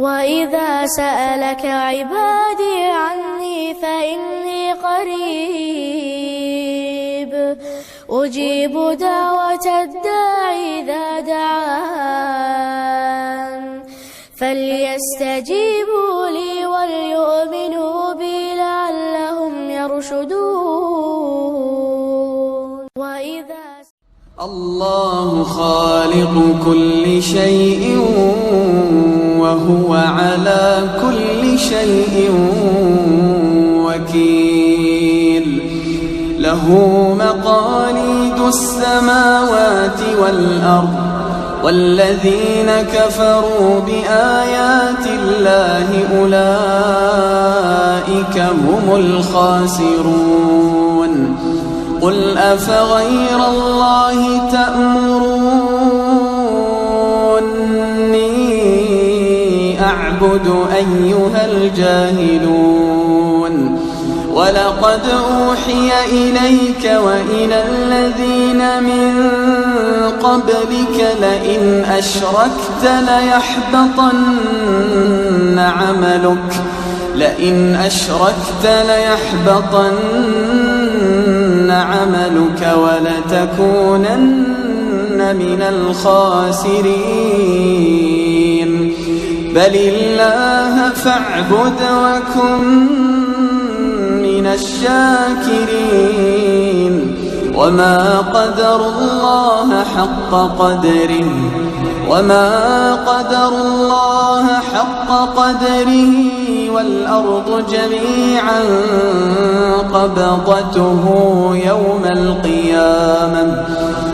وإذا سألك عبادي عني فإني قريب أجيب دعوة الداعي إذا دعان فليستجيبوا لي وليؤمنوا بي لعلهم يرشدون. الله خالق كل شيء وهو على كل شيء وكيل. له مقاليد السماوات والأرض والذين كفروا بآيات الله أولئك هم الخاسرون. قل أفغير الله تأمروني أعبد أيها الجاهلون. ولقد أوحي إليك وإلى الذين من قبلك لئن أشركت ليحبطن عملك ولتكونن من الخاسرين. بل الله فاعبد وكن من الشاكرين. وما قدروا الله حق قدره والأرض جميعا قبضته يوم القيامة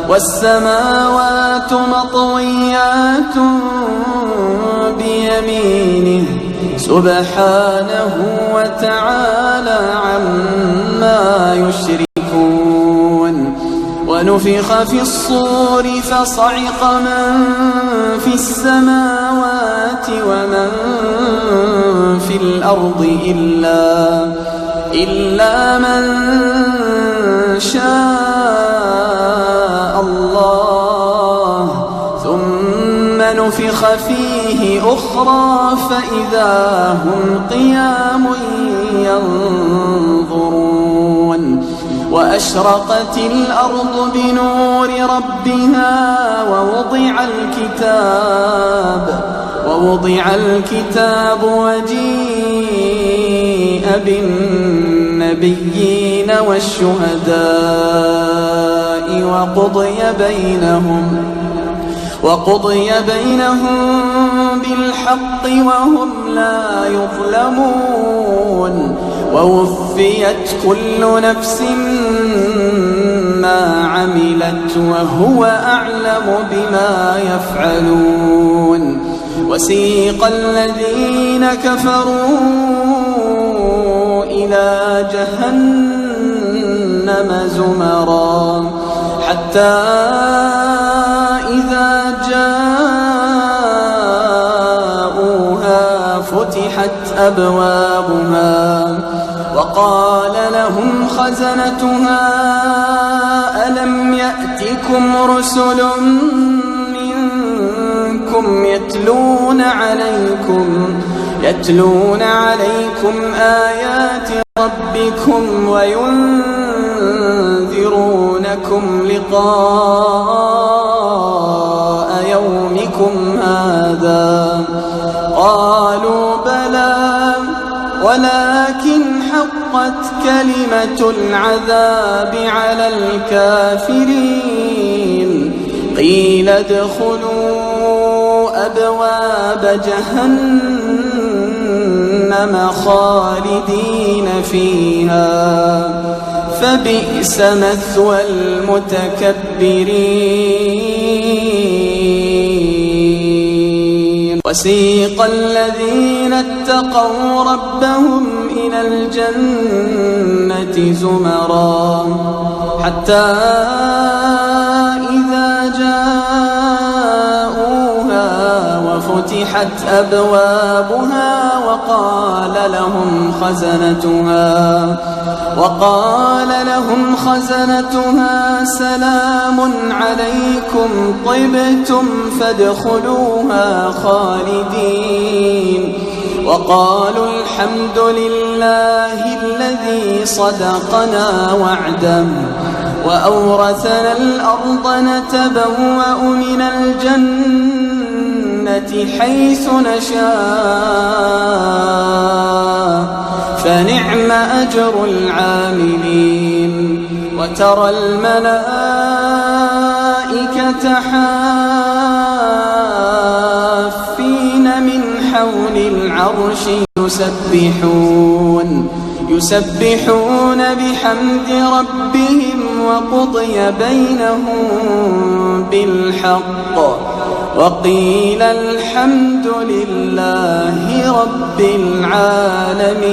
والسماوات مطويات بيمينه سبحانه وتعالى عما يشركون. ونفخ في الصور فصعق من في السماوات ومن في الأرض إلا من شاء الله ثم نفخ فيه أخرى فإذا هم قيام ينظرون. وأشرقت الأرض بنور ربها ووضع الكتاب وجيء بالنبيين والشهداء وقضي بينهم بالحق وهم لا يظلمون. ووفيت كل نفس ما عملت وهو أعلم بما يفعلون. وسيق الذين كفروا إلى جهنم زمرا حتى إذا جاءوها فتحت أبوابها وقال لهم خزنتها ألم يأتكم رسل منكم يتلون عليكم آيات ربكم وينذرونكم لقاء يومكم هذا. قالوا بلى ولكن حقت كلمة العذاب على الكافرين. قيل ادخلوا أبواب جهنم خالدين فيها فبئس مثوى المتكبرين. وسيق الذين اتقوا ربهم إلى الجنة زمرا حتى إذا جاءوها فتحت أبوابها وقال لهم خزنتها سلام عليكم طبتم فادخلوها خالدين وقالوا الحمد لله الذي صدقنا وعده وأورثنا الأرض نتبوأ من الجنة حيث نشاء فنعم أجر العاملين وترى الملائكة حافين من حول العرش يسبحون بحمد ربهم وقضي بينهم بالحق وقيل الحمد لله رب العالمين.